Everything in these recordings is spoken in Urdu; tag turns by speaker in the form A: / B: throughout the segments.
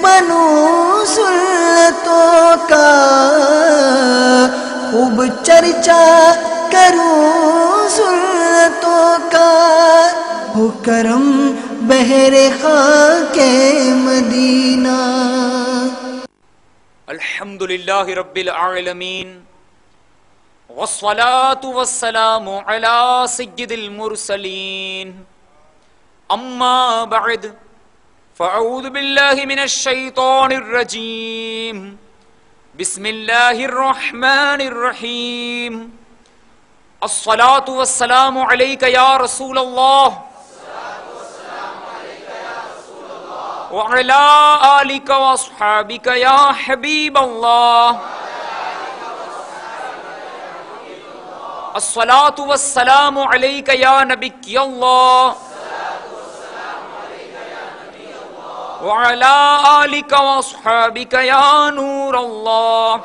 A: بنو سلطوں کا خوب چرچا کروں سلطوں کا، ہو کرم بہر خاک مدینہ۔
B: الحمدللہ رب العالمین والصلاة والسلام علی سید المرسلین، اما بعد فاعوذ باللہ من الشیطان الرجیم، بسم اللہ الرحمن الرحیم۔ الصلاة والسلام علیک یا رسول اللہ وعلی آلک واصحابک یا حبیب اللہ۔ الصلاة والسلام علیک یا نبی اللہ وعلی آلک واصحابک یا نور اللہ۔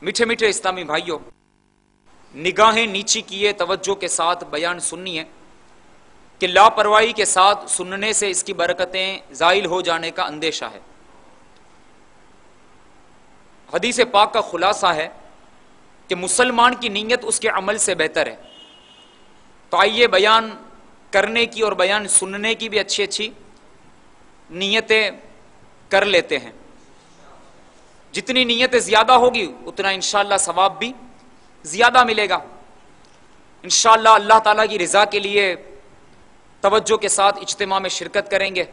B: میٹھے میٹھے اسلامی بھائیوں، نگاہیں نیچی کیے توجہ کے ساتھ بیان سننی ہے کہ لاپرواہی کے ساتھ سننے سے اس کی برکتیں زائل ہو جانے کا اندیشہ ہے۔ حدیث پاک کا خلاصہ ہے کہ مسلمان کی نیت اس کے عمل سے بہتر ہے۔ تو آئیے بیان کرنے کی اور بیان سننے کی بھی اچھی اچھی نیتیں کر لیتے ہیں۔ جتنی نیتیں زیادہ ہوگی اتنا انشاءاللہ ثواب بھی زیادہ ملے گا۔ انشاءاللہ اللہ تعالیٰ کی رضا کے لیے توجہ کے ساتھ اجتماع میں شرکت کریں گے۔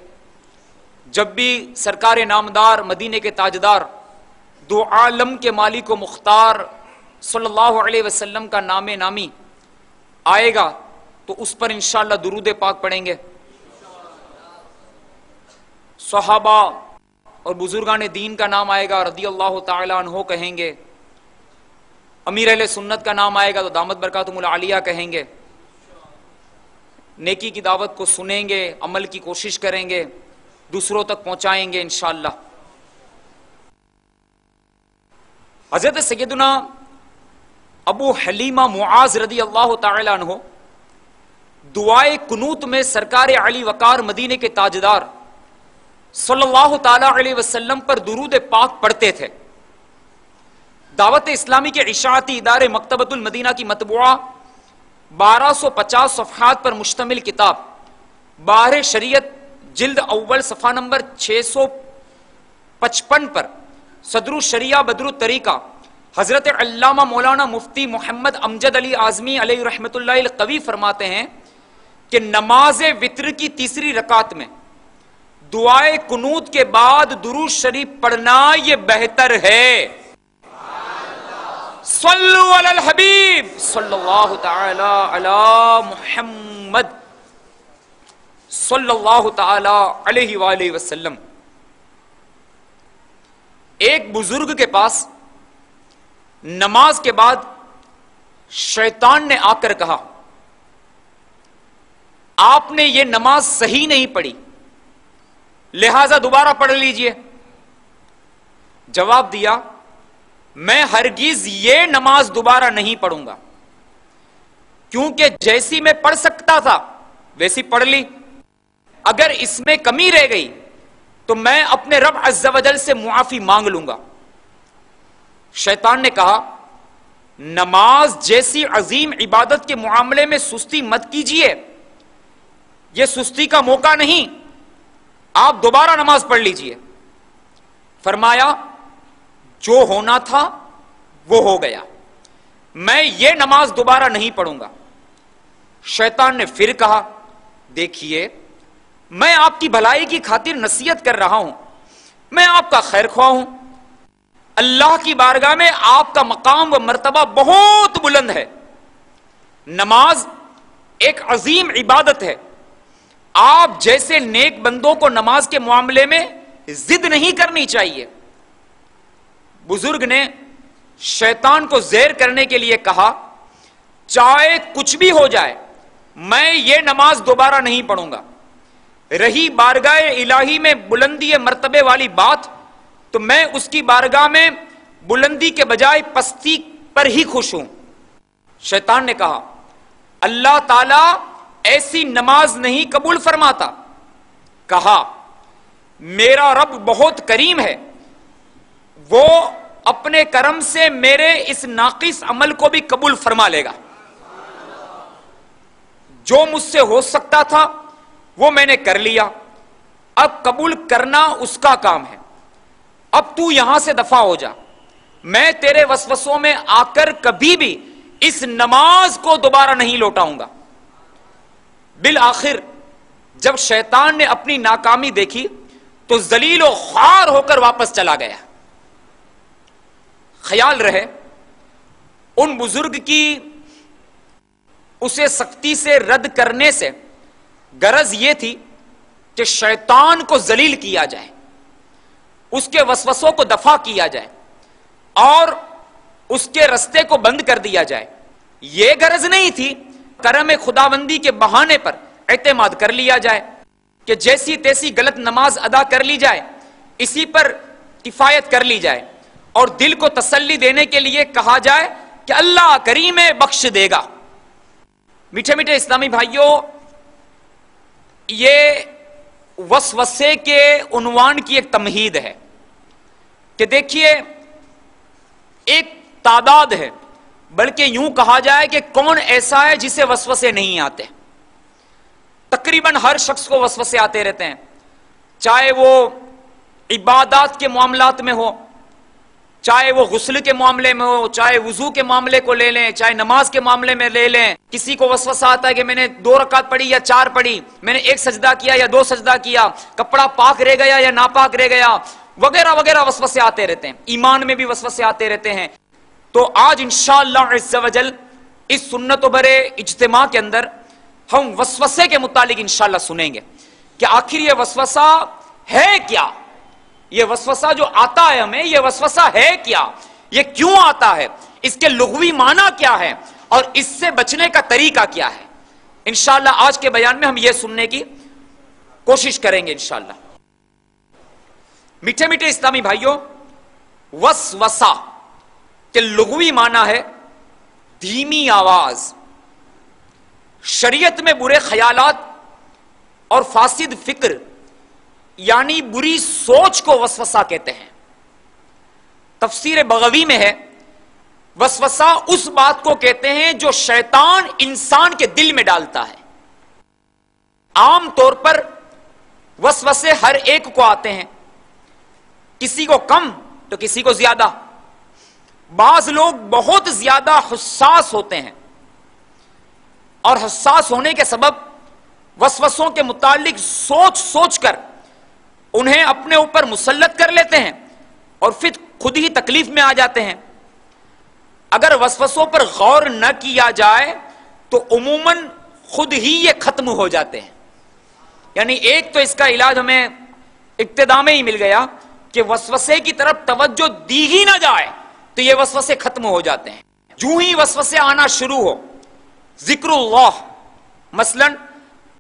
B: جب بھی سرکار نامدار مدینے کے تاجدار دو عالم کے مالک و مختار صلی اللہ علیہ وسلم کا نام نامی آئے گا تو اس پر انشاءاللہ درود پاک پڑھیں گے۔ صحابہ اور بزرگان دین کا نام آئے گا، رضی اللہ تعالی عنہ کہیں گے۔ امیر اہل سنت کا نام آئے گا تو دامت برکاتہم العالیہ کہیں گے۔ نیکی کی دعوت کو سنیں گے، عمل کی کوشش کریں گے، دوسروں تک پہنچائیں گے انشاءاللہ۔ حضرت سیدنا ابو حلیمہ معاذ رضی اللہ تعالی عنہ دعائے قنوت میں سرکار علی وقار مدینے کے تاجدار صلی اللہ تعالی علیہ وسلم پر درود پاک پڑھتے تھے۔ دعوت اسلامی کے اشاعتی ادارے مکتبۃ المدینہ کی مطبوعہ 1250 صفحات پر مشتمل کتاب بحر شریعت جلد اول صفحہ نمبر 655 پر صدر الشریعہ بدر الطریقہ حضرت علامہ مولانا مفتی محمد امجد علی اعظمی علیہ رحمۃ اللہ القوی فرماتے ہیں کہ نماز وتر کی تیسری رکعت میں دعائے قنوت کے بعد درود شریف پڑھنا یہ بہتر ہے۔ صلو علی الحبیب صلی اللہ تعالی علی محمد صلی اللہ تعالی علیہ وآلہ وسلم۔ ایک بزرگ کے پاس نماز کے بعد شیطان نے آ کر کہا، آپ نے یہ نماز صحیح نہیں پڑھی، لہذا دوبارہ پڑھ لیجئے۔ جواب دیا، میں ہرگز یہ نماز دوبارہ نہیں پڑھوں گا، کیونکہ جیسی میں پڑھ سکتا تھا ویسی پڑھ لی، اگر اس میں کمی رہ گئی تو میں اپنے رب عز و جل سے معافی مانگ لوں گا۔ شیطان نے کہا، نماز جیسی عظیم عبادت کے معاملے میں سستی مت کیجیے، یہ سستی کا موقع نہیں، آپ دوبارہ نماز پڑھ لیجئے۔ فرمایا، جو ہونا تھا وہ ہو گیا، میں یہ نماز دوبارہ نہیں پڑھوں گا۔ شیطان نے پھر کہا، دیکھیے میں آپ کی بھلائی کی خاطر نصیحت کر رہا ہوں، میں آپ کا خیر خواہ ہوں، اللہ کی بارگاہ میں آپ کا مقام و مرتبہ بہت بلند ہے، نماز ایک عظیم عبادت ہے، آپ جیسے نیک بندوں کو نماز کے معاملے میں ضد نہیں کرنی چاہیے۔ بزرگ نے شیطان کو زیر کرنے کے لیے کہا، چاہے کچھ بھی ہو جائے میں یہ نماز دوبارہ نہیں پڑھوں گا، رہی بارگاہ الہی میں بلندی مرتبے والی بات تو میں اس کی بارگاہ میں بلندی کے بجائے پستی پر ہی خوش ہوں۔ شیطان نے کہا، اللہ تعالیٰ ایسی نماز نہیں قبول فرماتا کہا میرا رب بہت کریم ہے، وہ اپنے کرم سے میرے اس ناقص عمل کو بھی قبول فرما لے گا۔ جو مجھ سے ہو سکتا تھا وہ میں نے کر لیا، اب قبول کرنا اس کا کام ہے۔ اب تو یہاں سے دفع ہو جا، میں تیرے وسوسوں میں آ کر کبھی بھی اس نماز کو دوبارہ نہیں لوٹاؤں گا۔ بالآخر جب شیطان نے اپنی ناکامی دیکھی تو ذلیل و خوار ہو کر واپس چلا گیا۔ خیال رہے ان بزرگ کی اسے سختی سے رد کرنے سے غرض یہ تھی کہ شیطان کو ذلیل کیا جائے، اس کے وسوسوں کو دفع کیا جائے اور اس کے رستے کو بند کر دیا جائے۔ یہ غرض نہیں تھی کرم خداوندی کے بہانے پر اعتماد کر لیا جائے کہ جیسی تیسی غلط نماز ادا کر لی جائے، اسی پر کفایت کر لی جائے اور دل کو تسلی دینے کے لیے کہا جائے کہ اللہ کریم بخش دے گا۔ میٹھے میٹھے اسلامی بھائیوں، یہ وسوسے کے عنوان کی ایک تمہید ہے کہ دیکھیے ایک تعداد ہے، بلکہ یوں کہا جائے کہ کون ایسا ہے جسے وسوسے نہیں آتے۔ تقریباً ہر شخص کو وسوسے آتے رہتے ہیں، چاہے وہ عبادات کے معاملات میں ہو، چاہے وہ غسل کے معاملے میں ہو، چاہے وضو کے معاملے کو لے لیں، چاہے نماز کے معاملے میں لے لیں۔ کسی کو وسوسہ آتا ہے کہ میں نے 2 رکعت پڑھی یا 4 پڑھی، میں نے 1 سجدہ کیا یا 2 سجدہ کیا، کپڑا پاک رہ گیا یا ناپاک رہ گیا، وغیرہ وغیرہ وسوسے آتے رہتے ہیں۔ ایمان میں بھی وسوسے آتے رہتے ہیں۔ تو آج انشاءاللہ عز و جل اس سنت و برے اجتماع کے اندر ہم وسوسے کے متعلق انشاءاللہ سنیں گے کہ آخر یہ وسوسہ ہے کیا، یہ وسوسہ جو آتا ہے ہمیں، یہ وسوسہ ہے کیا، یہ کیوں آتا ہے، اس کے لغوی معنی کیا ہے اور اس سے بچنے کا طریقہ کیا ہے۔ انشاءاللہ آج کے بیان میں ہم یہ سننے کی کوشش کریں گے انشاءاللہ۔ میٹھے میٹھے اسلامی بھائیوں، وسوسہ کہ لغوی معنی ہے دھیمی آواز۔ شریعت میں برے خیالات اور فاسد فکر یعنی بری سوچ کو وسوسہ کہتے ہیں۔ تفسیر بغوی میں ہے وسوسہ اس بات کو کہتے ہیں جو شیطان انسان کے دل میں ڈالتا ہے۔ عام طور پر وسوسے ہر ایک کو آتے ہیں، کسی کو کم تو کسی کو زیادہ۔ بعض لوگ بہت زیادہ حساس ہوتے ہیں اور حساس ہونے کے سبب وسوسوں کے متعلق سوچ سوچ کر انہیں اپنے اوپر مسلط کر لیتے ہیں اور پھر خود ہی تکلیف میں آ جاتے ہیں۔ اگر وسوسوں پر غور نہ کیا جائے تو عموماً خود ہی یہ ختم ہو جاتے ہیں۔ یعنی ایک تو اس کا علاج ہمیں ابتدا میں ہی مل گیا کہ وسوسے کی طرف توجہ دی ہی نہ جائے تو یہ وسوسے ختم ہو جاتے ہیں۔ جو ہی وسوسے آنا شروع ہو، ذکر اللہ مثلا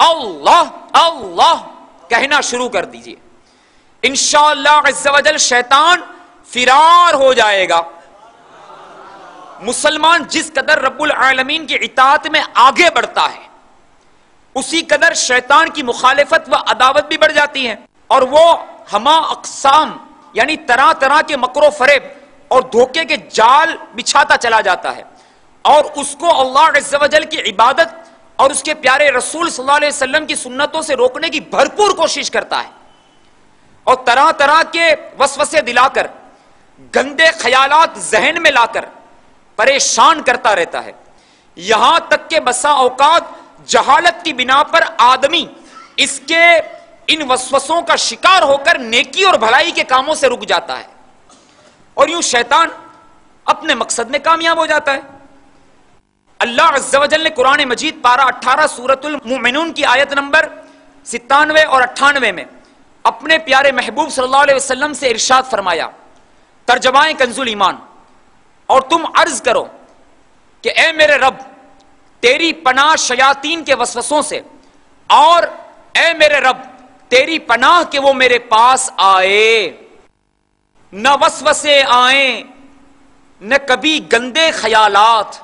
B: اللہ اللہ کہنا شروع کر دیجئے، انشاءاللہ عز و جل شیطان فرار ہو جائے گا۔ مسلمان جس قدر رب العالمین کی اطاعت میں آگے بڑھتا ہے اسی قدر شیطان کی مخالفت و عداوت بھی بڑھ جاتی ہے، اور وہ ہما اقسام یعنی طرح طرح کے مکر و فریب اور دھوکے کے جال بچھاتا چلا جاتا ہے، اور اس کو اللہ عز و جل کی عبادت اور اس کے پیارے رسول صلی اللہ علیہ وسلم کی سنتوں سے روکنے کی بھرپور کوشش کرتا ہے، اور طرح طرح کے وسوسے دلا کر، گندے خیالات ذہن میں لا کر پریشان کرتا رہتا ہے، یہاں تک کہ بسا اوقات جہالت کی بنا پر آدمی اس کے ان وسوسوں کا شکار ہو کر نیکی اور بھلائی کے کاموں سے رک جاتا ہے، اور یوں شیطان اپنے مقصد میں کامیاب ہو جاتا ہے۔ اللہ عز و جل نے قرآن مجید پارہ 18 سورۃ المؤمنون کی آیت نمبر 97 اور 98 میں اپنے پیارے محبوب صلی اللہ علیہ وسلم سے ارشاد فرمایا، ترجمہ کنز الایمان، اور تم عرض کرو کہ اے میرے رب تیری پناہ شیاطین کے وسوسوں سے، اور اے میرے رب تیری پناہ کہ وہ میرے پاس آئے، نہ وسوسے آئیں، نہ کبھی گندے خیالات،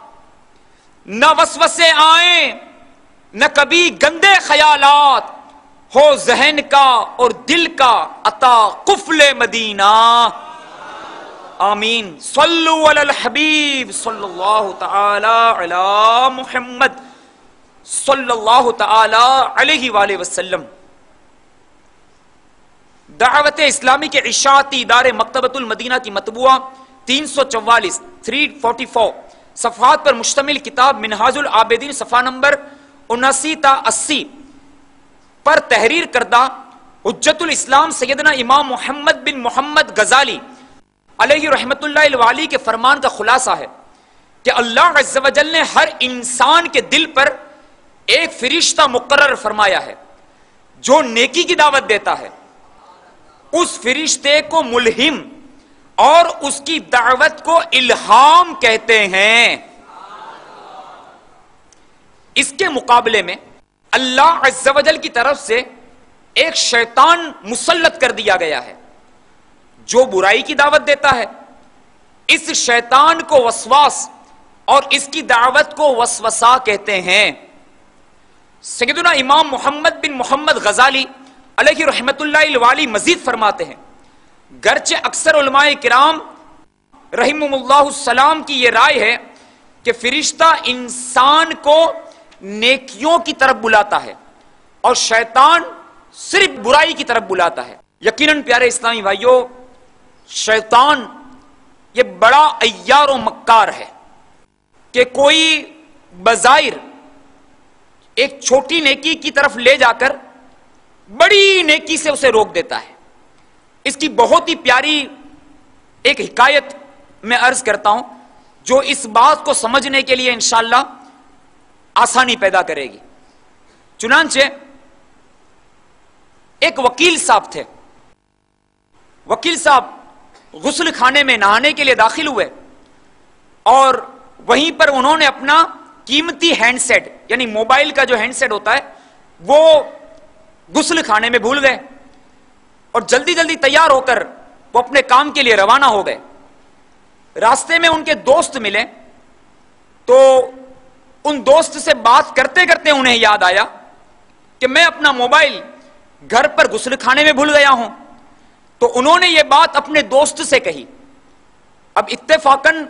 B: نہ وسوسے آئیں، نہ کبھی گندے خیالات، ہو ذہن کا اور دل کا عطا قفل مدینہ، آمین۔ صلو علی الحبیب صلی اللہ تعالی علی محمد صلی اللہ تعالی علیہ وآلہ وسلم۔ دعوت اسلامی کے اشاعتی ادارے مکتبۃ المدینہ کی مطبوعہ 344 344 صفحات پر مشتمل کتاب منہاج العابدین صفحہ نمبر 79 تا 80 پر تحریر کردہ حجت الاسلام سیدنا امام محمد بن محمد غزالی علیہ رحمت اللہ الوالی کے فرمان کا خلاصہ ہے کہ اللہ عز و جل نے ہر انسان کے دل پر ایک فرشتہ مقرر فرمایا ہے جو نیکی کی دعوت دیتا ہے۔ اس فرشتے کو ملہم اور اس کی دعوت کو الہام کہتے ہیں۔ اس کے مقابلے میں اللہ عز و جل کی طرف سے ایک شیطان مسلط کر دیا گیا ہے جو برائی کی دعوت دیتا ہے۔ اس شیطان کو وسواس اور اس کی دعوت کو وسوسہ کہتے ہیں۔ سیدنا امام محمد بن محمد غزالی علیہ رحمت اللہ الوالی مزید فرماتے ہیں، گرچہ اکثر علماء کرام رحمہم اللہ السلام کی یہ رائے ہے کہ فرشتہ انسان کو نیکیوں کی طرف بلاتا ہے اور شیطان صرف برائی کی طرف بلاتا ہے۔ یقیناً پیارے اسلامی بھائیوں، شیطان یہ بڑا عیار و مکار ہے کہ کوئی بظاہر ایک چھوٹی نیکی کی طرف لے جا کر بڑی نیکی سے اسے روک دیتا ہے۔ اس کی بہت ہی پیاری ایک حکایت میں عرض کرتا ہوں جو اس بات کو سمجھنے کے لیے انشاءاللہ آسانی پیدا کرے گی۔ چنانچہ ایک وکیل صاحب تھے، وکیل صاحب غسل خانے میں نہانے کے لیے داخل ہوئے اور وہیں پر انہوں نے اپنا قیمتی ہینڈ سیٹ یعنی موبائل کا جو ہینڈ سیٹ ہوتا ہے وہ غسل خانے میں بھول گئے اور جلدی جلدی تیار ہو کر وہ اپنے کام کے لیے روانہ ہو گئے۔ راستے میں ان کے دوست ملے تو ان دوست سے بات کرتے کرتے انہیں یاد آیا کہ میں اپنا موبائل گھر پر غسل خانے میں بھول گیا ہوں۔ تو انہوں نے یہ بات اپنے دوست سے کہی۔ اب اتفاقاً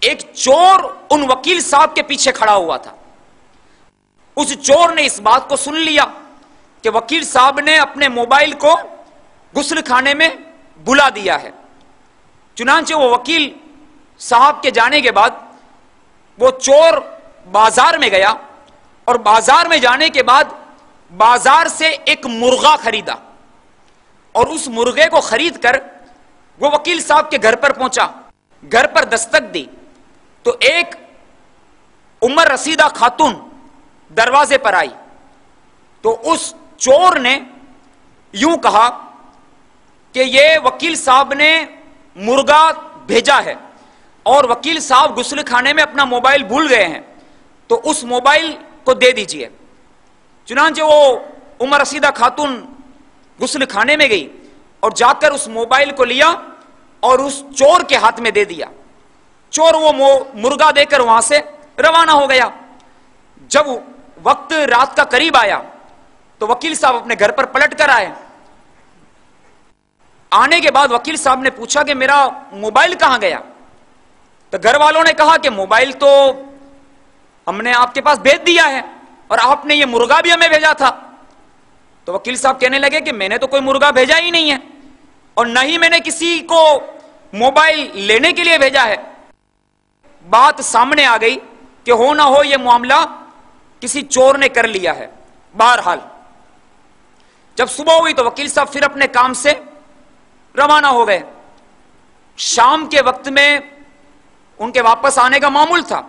B: ایک چور ان وکیل صاحب کے پیچھے کھڑا ہوا تھا۔ اس چور نے اس بات کو سن لیا کہ وکیل صاحب نے اپنے موبائل کو غسل خانے میں بلا دیا ہے۔ چنانچہ وہ وکیل صاحب کے جانے کے بعد وہ چور بازار میں گیا اور بازار میں جانے کے بعد بازار سے ایک مرغا خریدا اور اس مرغے کو خرید کر وہ وکیل صاحب کے گھر پر پہنچا۔ گھر پر دستک دی تو ایک عمر رسیدہ خاتون دروازے پر آئی تو اس چور نے یوں کہا کہ یہ وکیل صاحب نے مرغا بھیجا ہے اور وکیل صاحب غسل خانے میں اپنا موبائل بھول گئے ہیں تو اس موبائل کو دے دیجئے۔ چنانچہ وہ عمر رسیدہ خاتون غسل خانے میں گئی اور جا کر اس موبائل کو لیا اور اس چور کے ہاتھ میں دے دیا۔ چور وہ مرغا دے کر وہاں سے روانہ ہو گیا۔ جب وقت رات کا قریب آیا تو وکیل صاحب اپنے گھر پر پلٹ کر آئے۔ آنے کے بعد وکیل صاحب نے پوچھا کہ میرا موبائل کہاں گیا؟ تو گھر والوں نے کہا کہ موبائل تو ہم نے آپ کے پاس بھیج دیا ہے اور آپ نے یہ مرغا بھی ہمیں بھیجا تھا۔ تو وکیل صاحب کہنے لگے کہ میں نے تو کوئی مرغا بھیجا ہی نہیں ہے اور نہ ہی میں نے کسی کو موبائل لینے کے لیے بھیجا ہے۔ بات سامنے آ گئی کہ ہو نہ ہو یہ معاملہ کسی چور نے کر لیا ہے۔ بہرحال جب صبح ہوئی تو وکیل صاحب پھر اپنے کام سے روانہ ہو گئے۔ شام کے وقت میں ان کے واپس آنے کا معمول تھا۔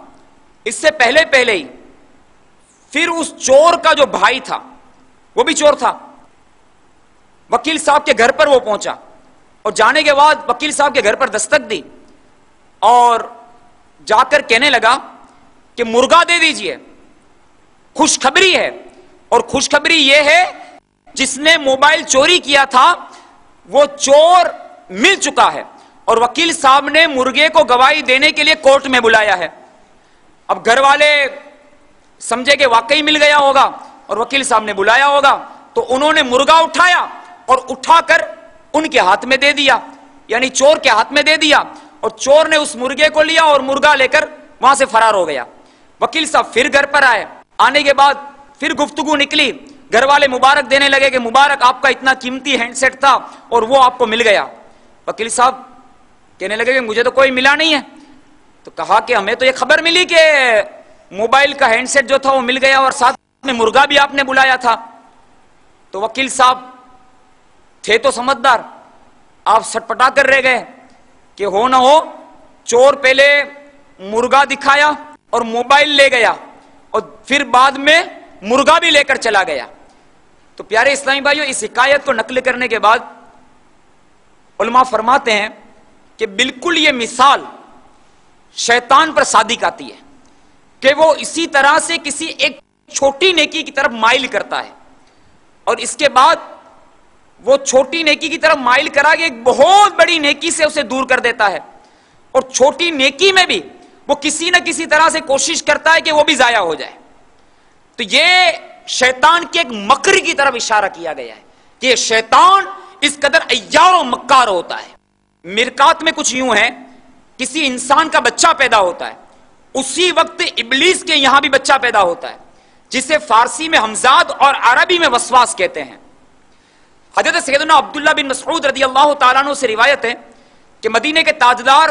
B: اس سے پہلے ہی پھر اس چور کا جو بھائی تھا وہ بھی چور تھا، وکیل صاحب کے گھر پر وہ پہنچا اور جانے کے بعد وکیل صاحب کے گھر پر دستک دی اور جا کر کہنے لگا کہ مرغا دے دیجئے، خوشخبری ہے، اور خوشخبری یہ ہے جس نے موبائل چوری کیا تھا وہ چور مل چکا ہے اور وکیل صاحب نے مرغے کو گواہی دینے کے لیے کورٹ میں بلایا ہے۔ اب گھر والے سمجھے کہ واقعی مل گیا ہوگا اور وکیل صاحب نے بلایا ہوگا تو انہوں نے مرغا اٹھایا اور اٹھا کر ان کے ہاتھ میں دے دیا، یعنی چور کے ہاتھ میں دے دیا، اور چور نے اس مرغے کو لیا اور مرغا لے کر وہاں سے فرار ہو گیا۔ وکیل صاحب پھر گھر پر آئے، آنے کے بعد پھر گفتگو نکلی، گھر والے مبارک دینے لگے کہ مبارک آپ کا اتنا قیمتی ہینڈ سیٹ تھا اور وہ آپ کو مل گیا۔ وکیل صاحب کہنے لگے کہ مجھے تو کوئی ملا نہیں ہے۔ تو کہا کہ ہمیں تو یہ خبر ملی کہ موبائل کا ہینڈ سیٹ جو تھا وہ مل گیا اور ساتھ میں مرغا بھی آپ نے بلایا تھا۔ تو وکیل صاحب تھے تو سمجھدار، آپ سٹپٹا کر رہ گئے کہ ہو نہ ہو چور پہلے مرغا دکھایا اور موبائل لے گیا اور پھر بعد میں مرغا بھی لے کر چلا گیا۔ تو پیارے اسلامی بھائیوں، اس حکایت کو نقل کرنے کے بعد علماء فرماتے ہیں کہ بالکل یہ مثال شیطان پر صادق آتی ہے کہ وہ اسی طرح سے کسی ایک چھوٹی نیکی کی طرف مائل کرتا ہے اور اس کے بعد وہ چھوٹی نیکی کی طرف مائل کرا کے ایک بہت بڑی نیکی سے اسے دور کر دیتا ہے، اور چھوٹی نیکی میں بھی وہ کسی نہ کسی طرح سے کوشش کرتا ہے کہ وہ بھی ضائع ہو جائے۔ تو یہ شیطان کے ایک مکر کی طرف اشارہ کیا گیا ہے کہ یہ شیطان اس قدر عیار و مکار ہوتا ہے۔ مرکات میں کچھ یوں ہے، کسی انسان کا بچہ پیدا ہوتا ہے، اسی وقت ابلیس کے یہاں بھی بچہ پیدا ہوتا ہے، جسے فارسی میں حمزاد اور عربی میں وسواس کہتے ہیں۔ حضرت سیدنا عبداللہ بن مسعود رضی اللہ تعالیٰ عنہ سے روایت ہے کہ مدینے کے تاجدار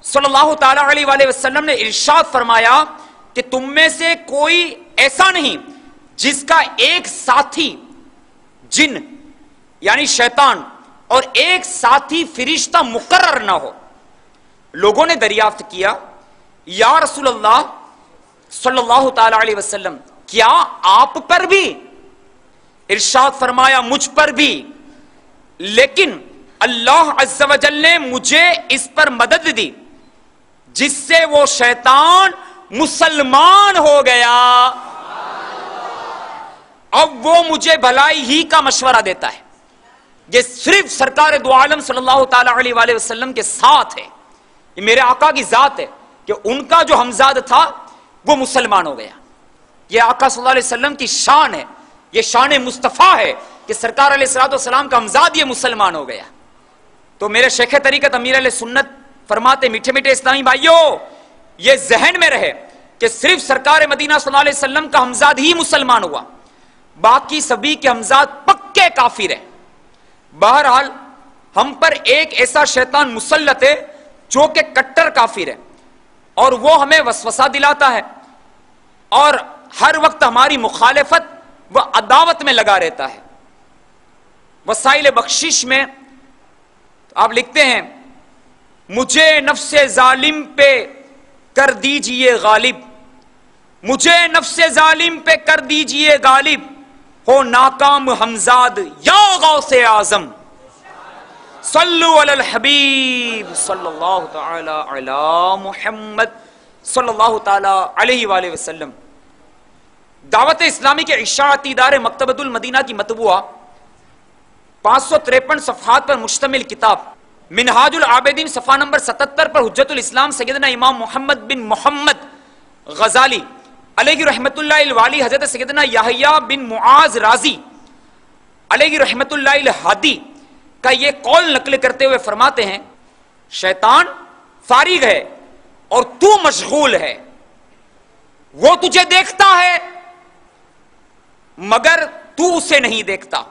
B: صلی اللہ تعالیٰ علیہ وآلہ وسلم نے ارشاد فرمایا کہ تم میں سے کوئی ایسا نہیں جس کا ایک ساتھی جن یعنی شیطان اور ایک ساتھی فرشتہ مقرر نہ ہو۔ لوگوں نے دریافت کیا، یا رسول اللہ صلی اللہ تعالیٰ علیہ وسلم کیا آپ پر بھی؟ ارشاد فرمایا مجھ پر بھی، لیکن اللہ عز و جل نے مجھے اس پر مدد دی جس سے وہ شیطان مسلمان ہو گیا، اب وہ مجھے بھلائی ہی کا مشورہ دیتا ہے۔ یہ صرف سرکار دو عالم صلی اللہ تعالیٰ علیہ وآلہ وسلم کے ساتھ ہے، یہ میرے آقا کی ذات ہے کہ ان کا جو حمزاد تھا وہ مسلمان ہو گیا۔ یہ آقا صلی اللہ علیہ وسلم کی شان ہے، یہ شان مصطفیٰ ہے کہ سرکار علیہ السلام کا حمزاد یہ مسلمان ہو گیا۔ تو میرے شیخ طریقت امیر علیہ سنت فرماتے میٹھے میٹھے اسلامی بھائیوں، یہ ذہن میں رہے کہ صرف سرکار مدینہ صلی اللہ علیہ وسلم کا حمزاد ہی مسلمان ہوا، باقی سبھی کے حمزاد پکے کافر ہیں۔ بہرحال ہم پر ایک ایسا شیطان مسلط ہے جو کہ کٹر کافر ہے، اور وہ ہمیں وسوسہ دلاتا ہے اور ہر وقت ہماری مخالفت و عداوت میں لگا رہتا ہے۔ وسائل بخشش میں آپ لکھتے ہیں مجھے نفس ظالم پہ کر دیجئے غالب، مجھے نفس ظالم پہ کر دیجئے غالب، ہو ناکام حمزاد یا غوث اعظم، صلو علی الحبیب صلی اللہ تعالی علی محمد صلی اللہ تعالی علیہ وآلہ وسلم۔ دعوت اسلامی کے اشاعتی ادارے مکتبۃ المدینہ کی مطبوعہ 553 صفحات پر مشتمل کتاب منہاج العابدین صفحہ نمبر 77 پر حجت الاسلام سیدنا امام محمد بن محمد غزالی علیہ رحمت اللہ الوالی حضرت سیدنا یحییٰ بن معاذ رازی علیہ رحمت اللہ الہادی کا یہ قول نقل کرتے ہوئے فرماتے ہیں شیطان فارغ ہے اور تو مشغول ہے، وہ تجھے دیکھتا ہے مگر تو اسے نہیں دیکھتا،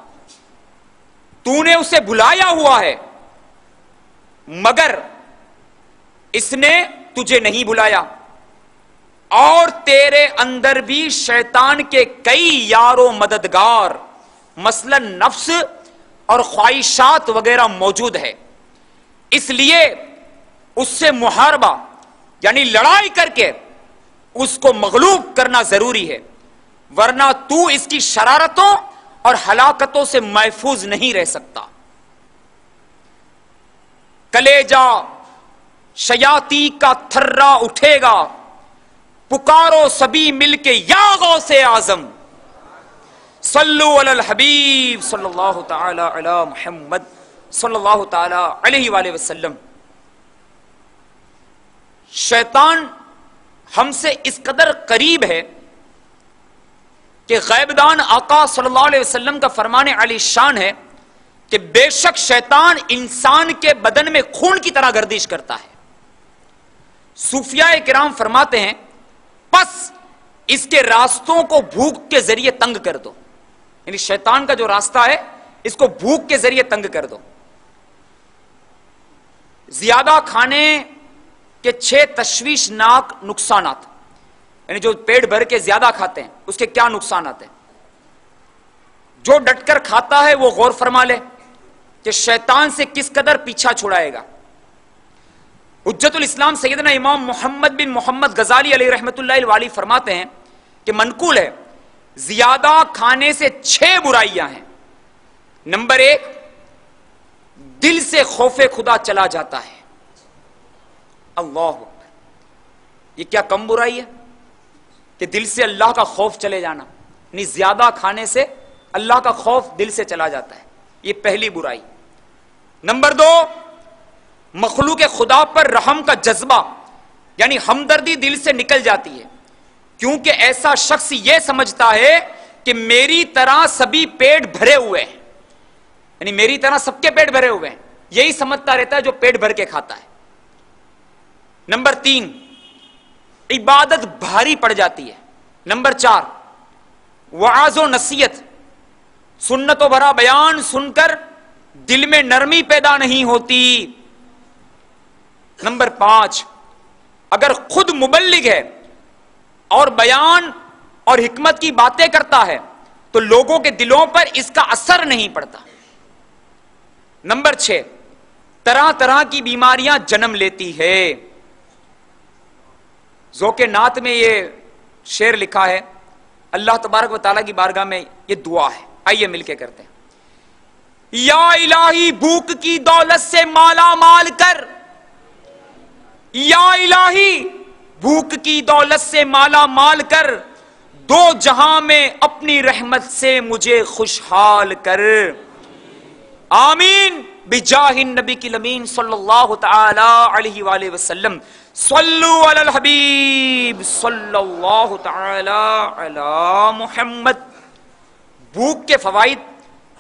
B: تو نے اسے بلایا ہوا ہے مگر اس نے تجھے نہیں بلایا، اور تیرے اندر بھی شیطان کے کئی یار و مددگار مثلا نفس اور خواہشات وغیرہ موجود ہے، اس لیے اس سے محاربہ یعنی لڑائی کر کے اس کو مغلوب کرنا ضروری ہے، ورنہ تو اس کی شرارتوں اور ہلاکتوں سے محفوظ نہیں رہ سکتا۔ کلیجا شیاطی کا تھرا اٹھے گا، پکارو سبھی مل کے یا غوث اعظم، صلو علی الحبیب صلی اللہ تعالی علی محمد صلی اللہ تعالی علیہ وآلہ وسلم۔ شیطان ہم سے اس قدر قریب ہے کہ غیبدان آقا صلی اللہ علیہ وسلم کا فرمان علی شان ہے کہ بے شک شیطان انسان کے بدن میں خون کی طرح گردش کرتا ہے. صوفیاء کرام فرماتے ہیں پس اس کے راستوں کو بھوک کے ذریعے تنگ کر دو. یعنی شیطان کا جو راستہ ہے اس کو بھوک کے ذریعے تنگ کر دو. زیادہ کھانے کے 6 تشویشناک نقصانات، یعنی جو پیٹ بھر کے زیادہ کھاتے ہیں اس کے کیا نقصانات ہیں. جو ڈٹ کر کھاتا ہے وہ غور فرما لے کہ شیطان سے کس قدر پیچھا چھڑائے گا. حجت الاسلام سیدنا امام محمد بن محمد غزالی علیہ رحمۃ اللہ الوالی فرماتے ہیں کہ منقول ہے زیادہ کھانے سے 6 برائیاں ہیں. نمبر 1، دل سے خوف خدا چلا جاتا ہے. اللہ اکبر، یہ کیا کم برائی ہے کہ دل سے اللہ کا خوف چلے جانا. یعنی زیادہ کھانے سے اللہ کا خوف دل سے چلا جاتا ہے، یہ پہلی برائی. نمبر 2، مخلوق خدا پر رحم کا جذبہ یعنی ہمدردی دل سے نکل جاتی ہے، کیونکہ ایسا شخص یہ سمجھتا ہے کہ میری طرح سبھی پیٹ بھرے ہوئے ہیں. یعنی میری طرح سب کے پیٹ بھرے ہوئے ہیں، یہی سمجھتا رہتا ہے جو پیٹ بھر کے کھاتا ہے. نمبر 3، عبادت بھاری پڑ جاتی ہے. نمبر 4، وعظ و نصیحت سنت و بھرا بیان سن کر دل میں نرمی پیدا نہیں ہوتی. نمبر 5، اگر خود مبلغ ہے اور بیان اور حکمت کی باتیں کرتا ہے تو لوگوں کے دلوں پر اس کا اثر نہیں پڑتا. نمبر 6، طرح طرح کی بیماریاں جنم لیتی ہے. ذوق نعت میں یہ شعر لکھا ہے، اللہ تبارک و تعالیٰ کی بارگاہ میں یہ دعا ہے، آئیے مل کے کرتے ہیں. یا الہی بھوک کی دولت سے مالا مال کر، یا الہی بھوک کی دولت سے مالا مال کر، 2 جہاں میں اپنی رحمت سے مجھے خوشحال کر. آمین بجاہ النبی کی الامین صلی اللہ تعالی علیہ وآلہ وسلم. صلو علی الحبیب صلی اللہ تعالی علی محمد. بھوک کے فوائد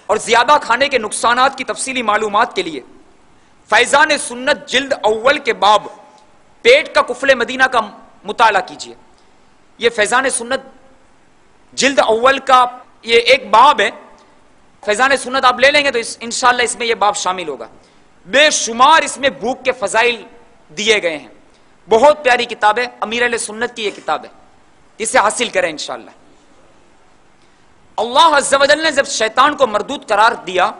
B: اور زیادہ کھانے کے نقصانات کی تفصیلی معلومات کے لیے فیضان سنت جلد اول کے باب پیٹ کا کفل مدینہ کا مطالعہ کیجیے. یہ فیضان سنت جلد اول کا یہ ایک باب ہے. فیضان سنت آپ لے لیں گے تو انشاءاللہ اس میں یہ باب شامل ہوگا. بے شمار اس میں بھوک کے فضائل دیے گئے ہیں. بہت پیاری کتاب ہے، امیر اہل سنت کی یہ کتاب ہے، اسے حاصل کریں انشاءاللہ. اللہ عز و جل نے جب شیطان کو مردود قرار دیا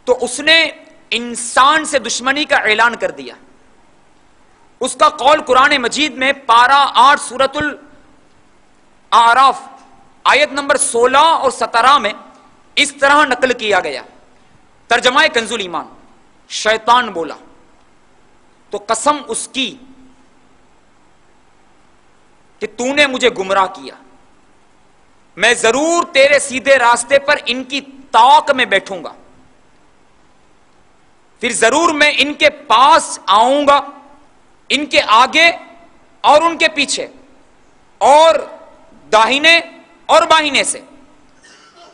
B: تو اس نے انسان سے دشمنی کا اعلان کر دیا. اس کا قول قرآن مجید میں پارہ 8 سورۃ الاعراف آیت نمبر 16 اور 17 میں اس طرح نقل کیا گیا. ترجمہ کنز الایمان، شیطان بولا تو قسم اس کی کہ تو نے مجھے گمراہ کیا، میں ضرور تیرے سیدھے راستے پر ان کی طاق میں بیٹھوں گا، پھر ضرور میں ان کے پاس آؤں گا، ان کے آگے اور ان کے پیچھے اور داہنے اور بائینے سے،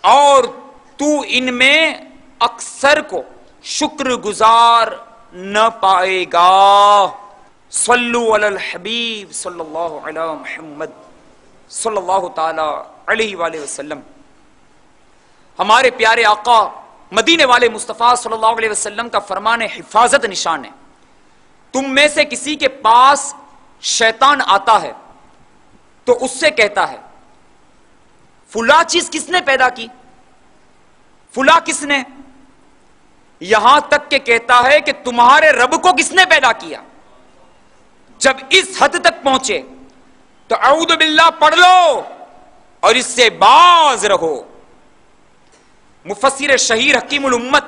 B: اور تو ان میں اکثر کو شکر گزار نہ پائے گا. صلو علی الحبیب صلی اللہ علی محمد صلی اللہ تعالی علیہ وآلہ وسلم. ہمارے پیارے آقا مدینے والے مصطفیٰ صلی اللہ علیہ وسلم کا فرمان حفاظت نشان ہے. تم میں سے کسی کے پاس شیطان آتا ہے تو اس سے کہتا ہے فلاں چیز کس نے پیدا کی، فلاں کس نے، یہاں تک کہ کہتا ہے کہ تمہارے رب کو کس نے پیدا کیا. جب اس حد تک پہنچے تو اعوذ باللہ پڑھ لو اور اس سے باز رہو. مفسر شہیر حکیم الامت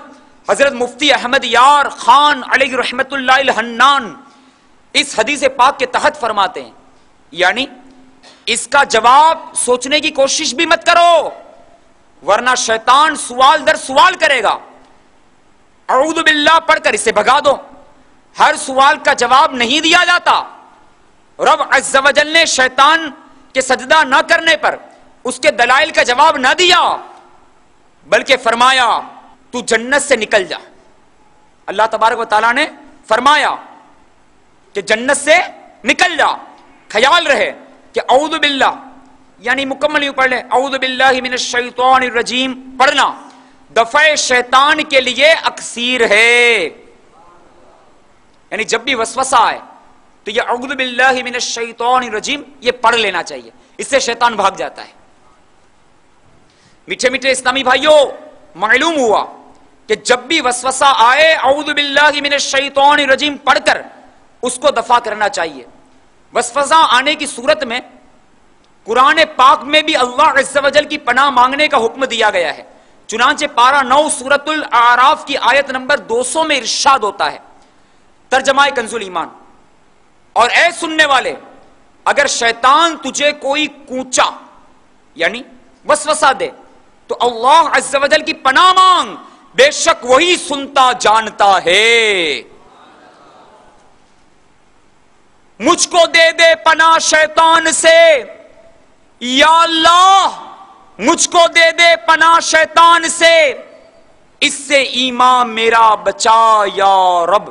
B: حضرت مفتی احمد یار خان علیہ رحمت اللہ الحنان اس حدیث پاک کے تحت فرماتے ہیں، یعنی اس کا جواب سوچنے کی کوشش بھی مت کرو ورنہ شیطان سوال در سوال کرے گا. اعوذ باللہ پڑھ کر اسے بھگا دو. ہر سوال کا جواب نہیں دیا جاتا. رب عز و جل نے شیطان کے سجدہ نہ کرنے پر اس کے دلائل کا جواب نہ دیا، بلکہ فرمایا تو جنت سے نکل جا۔ اللہ تبارک و تعالیٰ نے فرمایا کہ جنت سے نکل جا۔ خیال رہے کہ اعوذ باللہ، یعنی مکمل یوں پڑھ لے، اعوذ باللہ من الشیطان الرجیم پڑھنا دفع شیطان کے لیے اکسیر ہے، یعنی جب بھی وسوسہ آئے تو یہ اعوذ باللہ من الشیطان الرجیم یہ پڑھ لینا چاہیے، اس سے شیطان بھاگ جاتا ہے۔ میٹھے میٹھے اسلامی بھائیوں، معلوم ہوا کہ جب بھی وسوسہ آئے اعوذ باللہ من الشیطان الرجیم پڑھ کر اس کو دفع کرنا چاہیے۔ وسوسہ آنے کی صورت میں قرآن پاک میں بھی اللہ عز و جل کی پناہ مانگنے کا حکم دیا گیا ہے، چنانچہ پارہ 9 سورۃ الاعراف کی آیت نمبر 200 میں ارشاد ہوتا ہے، ترجمہ کنز ایمان، اور اے سننے والے اگر شیطان تجھے کوئی کوچا یعنی وسوسہ دے تو اللہ عز و جل کی پناہ مانگ، بے شک وہی سنتا جانتا ہے۔ مجھ کو دے دے پناہ شیطان سے یا اللہ، مجھ کو دے دے پناہ شیطان سے، اس سے ایمان میرا بچا یا رب۔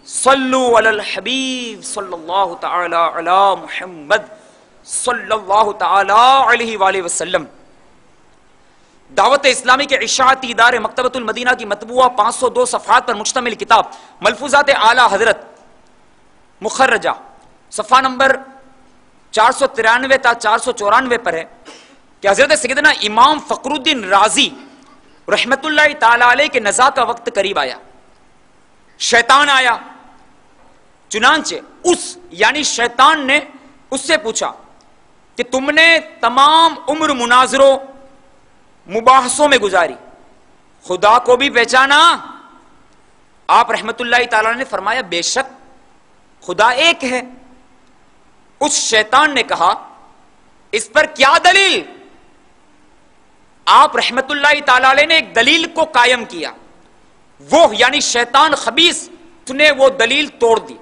B: صلو علی الحبیب صلی اللہ تعالی علی محمد صلی اللہ تعالی علیہ وآلہ وسلم۔ دعوت اسلامی کے اشاعتی ادارے مکتبۃ المدینہ کی مطبوعہ 502 صفحات پر مشتمل کتاب ملفوظات اعلی حضرت مخرجہ صفحہ نمبر 493 تا 494 پر ہے کہ حضرت سیدنا امام فخر الدین رازی رحمت اللہ تعالی علیہ کے نزا کا وقت قریب آیا، شیطان آیا، چنانچہ یعنی شیطان نے اس سے پوچھا کہ تم نے تمام عمر مناظروں مباحثوں میں گزاری، خدا کو بھی پہچانا؟ آپ رحمت اللہ تعالی نے فرمایا بے شک خدا ایک ہے۔ اس شیطان نے کہا اس پر کیا دلیل؟ آپ رحمت اللہ تعالی علیہ نے ایک دلیل کو قائم کیا، وہ یعنی شیطان خبیث نے وہ دلیل توڑ دی،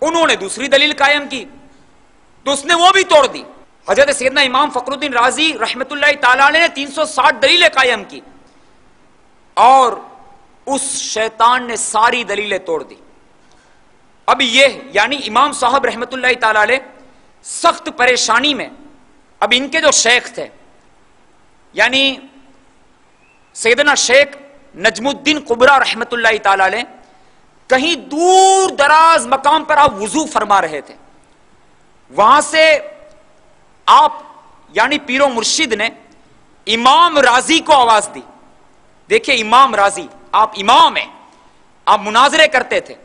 B: انہوں نے دوسری دلیل قائم کی تو اس نے وہ بھی توڑ دی۔ حضرت سیدنا امام فخر الدین رازی رحمت اللہ تعالی علیہ نے 360 دلیلیں قائم کی اور اس شیطان نے ساری دلیلیں توڑ دی۔ اب یہ یعنی امام صاحب رحمت اللہ تعالی علیہ سخت پریشانی میں، اب ان کے جو شیخ تھے یعنی سیدنا شیخ نجم الدین قبرہ رحمت اللہ تعالی علیہ کہیں دور دراز مقام پر آپ وضو فرما رہے تھے، وہاں سے آپ یعنی پیر و مرشد نے امام رازی کو آواز دی۔ دیکھیں امام رازی، آپ امام ہیں، آپ مناظرے کرتے تھے،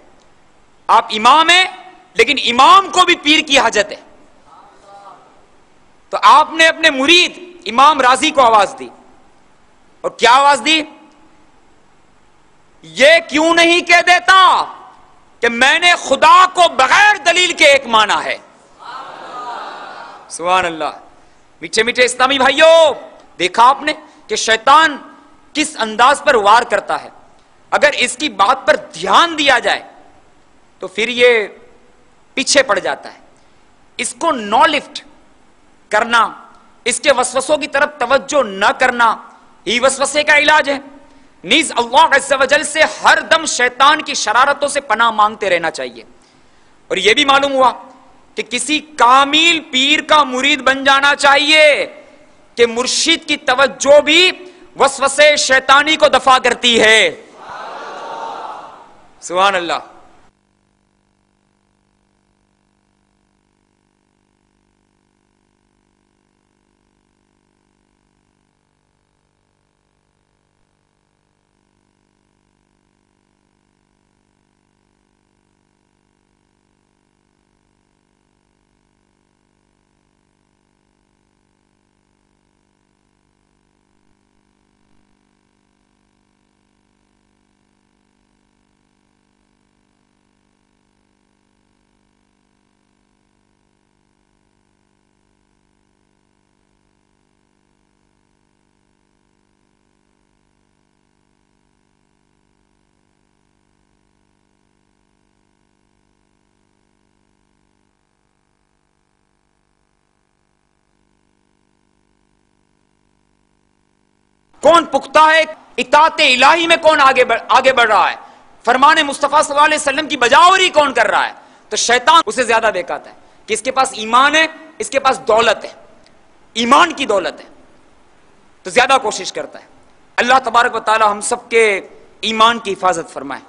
B: آپ امام ہیں لیکن امام کو بھی پیر کی حاجت ہے، تو آپ نے اپنے مرید امام رازی کو آواز دی، اور کیا آواز دی؟ یہ کیوں نہیں کہہ دیتا کہ میں نے خدا کو بغیر دلیل کے ایک مانا ہے؟ سبحان اللہ۔ میٹھے میٹھے اسلامی بھائیوں، دیکھا آپ نے کہ شیطان کس انداز پر وار کرتا ہے، اگر اس کی بات پر دھیان دیا جائے تو پھر یہ پیچھے پڑ جاتا ہے۔ اس کو نو لفٹ کرنا، اس کے وسوسوں کی طرف توجہ نہ کرنا ہی وسوسے کا علاج ہے۔ نیز اللہ عز و جل سے ہر دم شیطان کی شرارتوں سے پناہ مانگتے رہنا چاہیے۔ اور یہ بھی معلوم ہوا کہ کسی کامل پیر کا مرید بن جانا چاہیے کہ مرشد کی توجہ بھی وسوسے شیطانی کو دفع کرتی ہے۔ سبحان اللہ۔ کون پختہ ہے، اطاعت الہی میں کون آگے بڑھ رہا ہے، فرمان مصطفیٰ صلی اللہ علیہ وسلم کی بجاوری کون کر رہا ہے، تو شیطان اسے زیادہ بہکاتا ہے کہ اس کے پاس ایمان ہے، اس کے پاس دولت ہے، ایمان کی دولت ہے، تو زیادہ کوشش کرتا ہے۔ اللہ تبارک و تعالی ہم سب کے ایمان کی حفاظت فرمائے۔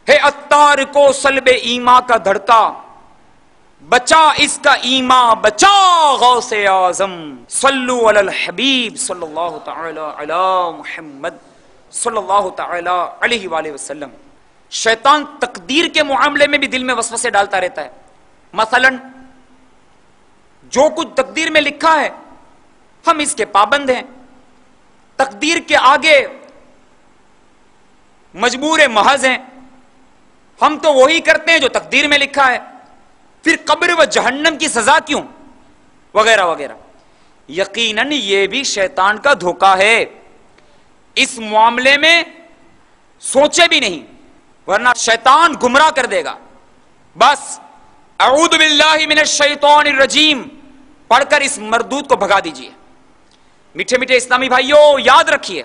B: ہے عطار کو سلب ایمان کا دھڑکا، بچا اس کا ایمان بچا غوث اعظم، صلو علی الحبیب صلی اللہ تعالی علی محمد صلی اللہ تعالی علیہ وآلہ وسلم۔ شیطان تقدیر کے معاملے میں بھی دل میں وسوسے ڈالتا رہتا ہے۔ مثلا جو کچھ تقدیر میں لکھا ہے ہم اس کے پابند ہیں، تقدیر کے آگے مجبور محض ہیں، ہم تو وہی کرتے ہیں جو تقدیر میں لکھا ہے، پھر قبر و جہنم کی سزا کیوں، وغیرہ وغیرہ۔ یقیناً یہ بھی شیطان کا دھوکہ ہے، اس معاملے میں سوچے بھی نہیں، ورنہ شیطان گمراہ کر دے گا۔ بس اعوذ باللہ من الشیطان الرجیم پڑھ کر اس مردود کو بھگا دیجئے۔ میٹھے میٹھے اسلامی بھائیوں، یاد رکھیے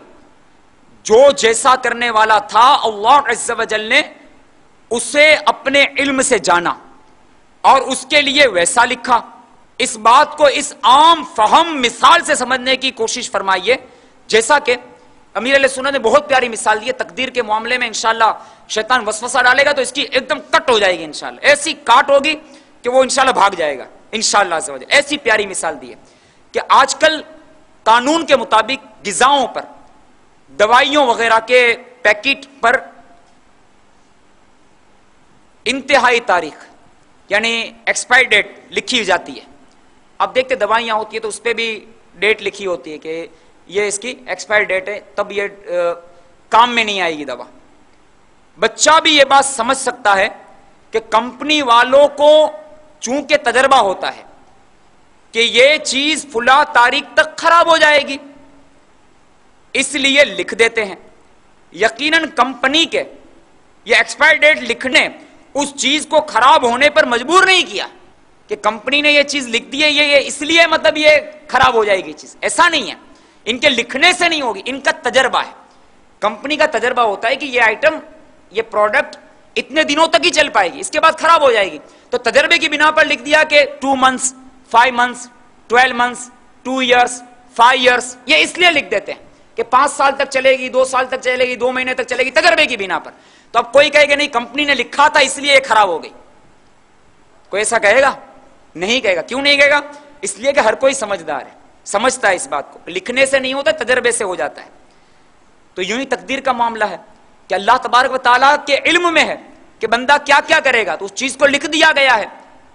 B: جو جیسا کرنے والا تھا اللہ عز و جل نے اسے اپنے علم سے جانا اور اس کے لیے ویسا لکھا۔ اس بات کو اس عام فہم مثال سے سمجھنے کی کوشش فرمائیے، جیسا کہ امیر علیہ سنت نے بہت پیاری مثال دی ہے۔ تقدیر کے معاملے میں انشاءاللہ شیطان وسوسہ ڈالے گا تو اس کی ایک دم کٹ ہو جائے گی، انشاءاللہ ایسی کاٹ ہوگی کہ وہ انشاءاللہ بھاگ جائے گا انشاءاللہ عز و جل۔ ایسی پیاری مثال دی ہے کہ آج کل قانون کے مطابق غذاؤں پر، دوائیوں وغیرہ کے پیکٹ پر انتہائی تاریخ یعنی ایکسپائر ڈیٹ لکھی جاتی ہے۔ اب دیکھتے دوائیاں ہوتی ہے تو اس پہ بھی ڈیٹ لکھی ہوتی ہے کہ یہ اس کی ایکسپائر ڈیٹ ہے، تب یہ کام میں نہیں آئے گی دوا۔ بچہ بھی یہ بات سمجھ سکتا ہے کہ کمپنی والوں کو چونکہ تجربہ ہوتا ہے کہ یہ چیز فلاں تاریخ تک خراب ہو جائے گی، اس لیے لکھ دیتے ہیں۔ یقیناً کمپنی کے یہ ایکسپائر ڈیٹ لکھنے اس چیز کو خراب ہونے پر مجبور نہیں کیا کہ کمپنی نے یہ چیز لکھ دی ہے یہ اس لیے مطلب یہ خراب ہو جائے گی چیز، ایسا نہیں ہے۔ ان کے لکھنے سے نہیں ہوگی، ان کا تجربہ ہے۔ کمپنی کا تجربہ ہوتا ہے کہ یہ آئٹم، یہ پروڈکٹ اتنے دنوں تک ہی چل پائے گی، اس کے بعد خراب ہو جائے گی، تو تجربے کی بنا پر لکھ دیا کہ 2 months 5 months 12 months 2 years 5 years، یہ اس لیے لکھ دیتے ہیں کہ 5 سال تک چلے گی، 2 سال تک چلے گی، 2 مہینے تک چلے گی، تجربے کی بنا پر۔ تو اب کوئی کہے کہ نہیں کمپنی نے لکھا تھا اس لیے یہ خراب ہو گئی، کوئی ایسا کہے گا؟ نہیں کہے گا۔ کیوں نہیں کہے گا؟ اس لیے کہ ہر کوئی سمجھدار ہے، سمجھتا ہے اس بات کو، لکھنے سے نہیں ہوتا، تجربے سے ہو جاتا ہے۔ تو یوں ہی تقدیر کا معاملہ ہے کہ اللہ تبارک و تعالیٰ کے علم میں ہے کہ بندہ کیا کیا کرے گا، تو اس چیز کو لکھ دیا گیا ہے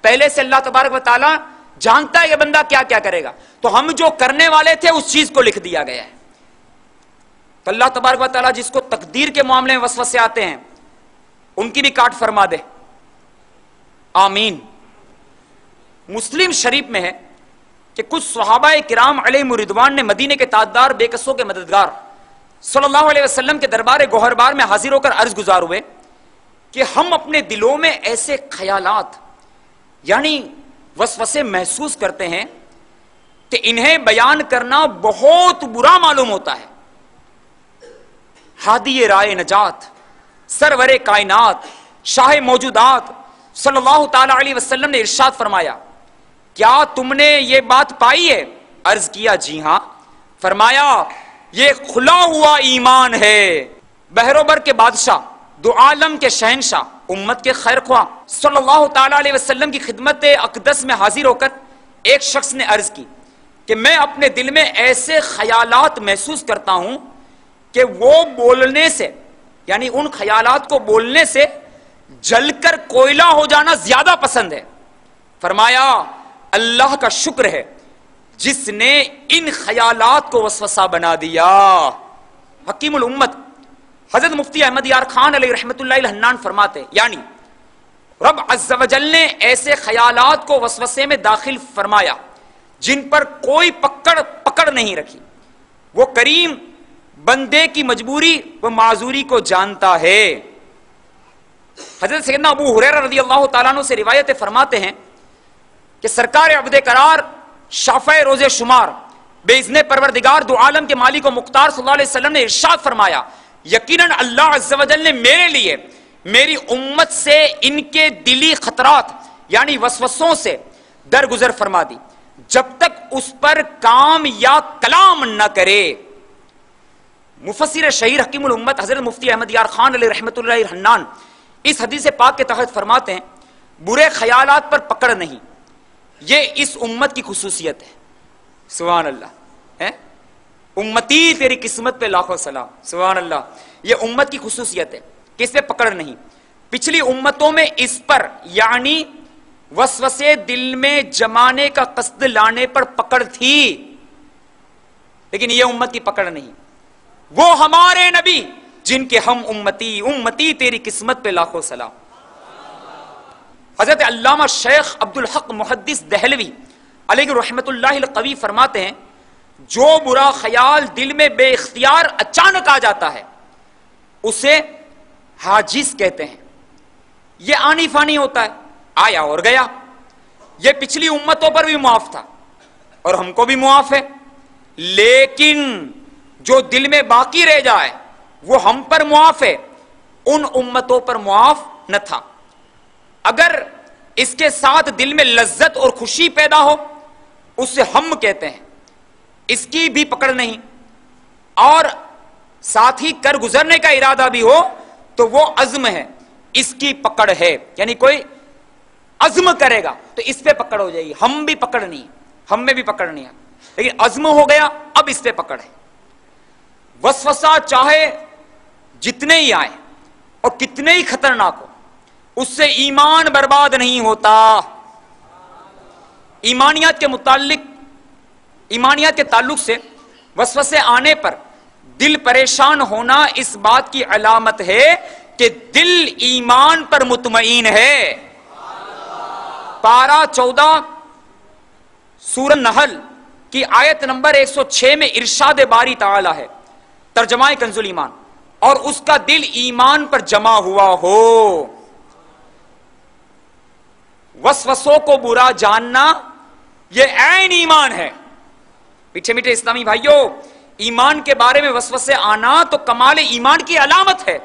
B: پہلے سے۔ اللہ تبارک و تعالیٰ جانتا ہے کہ بندہ کیا کیا کرے گا، تو ہم جو کرنے والے تھے اس چیز کو لکھ دیا گیا ہے۔ تو اللہ تبارک و تعالیٰ جس کو تقدیر کے معاملے میں وسوسے آتے ہیں ان کی بھی کاٹ فرما دے، آمین۔ مسلم شریف میں ہے کہ کچھ صحابہ کرام علیہم رضوان نے مدینے کے تاجدار بے کسوں کے مددگار صلی اللہ علیہ وسلم کے دربار گوہربار میں حاضر ہو کر عرض گزار ہوئے کہ ہم اپنے دلوں میں ایسے خیالات یعنی وسوسے محسوس کرتے ہیں کہ انہیں بیان کرنا بہت برا معلوم ہوتا ہے۔ ہادی رائے نجات، سرور کائنات، شاہ موجودات صلی اللہ تعالی علیہ وسلم نے ارشاد فرمایا، کیا تم نے یہ بات پائی ہے؟ عرض کیا جی ہاں۔ فرمایا یہ کھلا ہوا ایمان ہے۔ بحر و بر کے بادشاہ، دو عالم کے شہنشاہ، امت کے خیر خواہ صلی اللہ تعالی علیہ وسلم کی خدمت اقدس میں حاضر ہو کر ایک شخص نے عرض کی کہ میں اپنے دل میں ایسے خیالات محسوس کرتا ہوں کہ وہ بولنے سے یعنی ان خیالات کو بولنے سے جل کر کوئلہ ہو جانا زیادہ پسند ہے۔ فرمایا اللہ کا شکر ہے جس نے ان خیالات کو وسوسہ بنا دیا۔ حکیم الامت حضرت مفتی احمد یار خان علیہ رحمت اللہ الحنان فرماتے یعنی رب عز و جل نے ایسے خیالات کو وسوسے میں داخل فرمایا جن پر کوئی پکڑ نہیں رکھی۔ وہ کریم بندے کی مجبوری و معذوری کو جانتا ہے۔ حضرت سیدنا ابو ہریرہ رضی اللہ تعالیٰ عنہ سے روایت فرماتے ہیں کہ سرکار عبد قرار شافع روز شمار بِإِذْنِ پروردگار دو عالم کے مالک و مختار صلی اللہ علیہ وسلم نے ارشاد فرمایا یقیناً اللہ عز و جل نے میرے لیے میری امت سے ان کے دلی خطرات یعنی وسوسوں سے درگزر فرما دی جب تک اس پر کام یا کلام نہ کرے۔ مفسر شہیر حکیم الامت حضرت مفتی احمد یار خان علیہ رحمۃ اللہ الحنان اس حدیث پاک کے تحت فرماتے ہیں برے خیالات پر پکڑ نہیں، یہ اس امت کی خصوصیت ہے۔ سبحان اللہ، امتی تیری قسمت پہ لاکھوں سلام، سبحان اللہ، یہ امت کی خصوصیت ہے کہ اس پہ پکڑ نہیں۔ پچھلی امتوں میں اس پر یعنی وسوسے دل میں جمانے کا قصد لانے پر پکڑ تھی، لیکن یہ امت کی پکڑ نہیں۔ وہ ہمارے نبی جن کے ہم امتی، امتی تیری قسمت پہ لاکھوں سلام۔ حضرت علامہ شیخ عبدالحق محدث دہلوی علیہ رحمت اللہ القوی فرماتے ہیں جو برا خیال دل میں بے اختیار اچانک آ جاتا ہے اسے حاجز کہتے ہیں۔ یہ آنی فانی ہوتا ہے، آیا اور گیا۔ یہ پچھلی امتوں پر بھی معاف تھا اور ہم کو بھی معاف ہے، لیکن جو دل میں باقی رہ جائے وہ ہم پر معاف ہے، ان امتوں پر معاف نہ تھا۔ اگر اس کے ساتھ دل میں لذت اور خوشی پیدا ہو اسے ہم کہتے ہیں، اس کی بھی پکڑ نہیں، اور ساتھ ہی کر گزرنے کا ارادہ بھی ہو تو وہ عزم ہے، اس کی پکڑ ہے۔ یعنی کوئی عزم کرے گا تو اس پہ پکڑ ہو جائے گی، ہم بھی پکڑ نہیں، ہم میں بھی پکڑ نہیں ہے، لیکن عزم ہو گیا اب اس پہ پکڑ ہے۔ وسوسہ چاہے جتنے ہی آئے اور کتنے ہی خطرناک ہو اس سے ایمان برباد نہیں ہوتا۔ ایمانیات کے تعلق سے وسوسے آنے پر دل پریشان ہونا اس بات کی علامت ہے کہ دل ایمان پر مطمئن ہے۔ پارہ 14 سورہ نحل کی آیت نمبر 106 میں ارشاد باری تعالی ہے، ترجمہ کنز الایمان، اور اس کا دل ایمان پر جمع ہوا ہو۔ وسوسوں کو برا جاننا یہ عین ایمان ہے۔ پیچھے میٹھے اسلامی بھائیوں، ایمان کے بارے میں وسوسے آنا تو کمال ایمان کی علامت ہے۔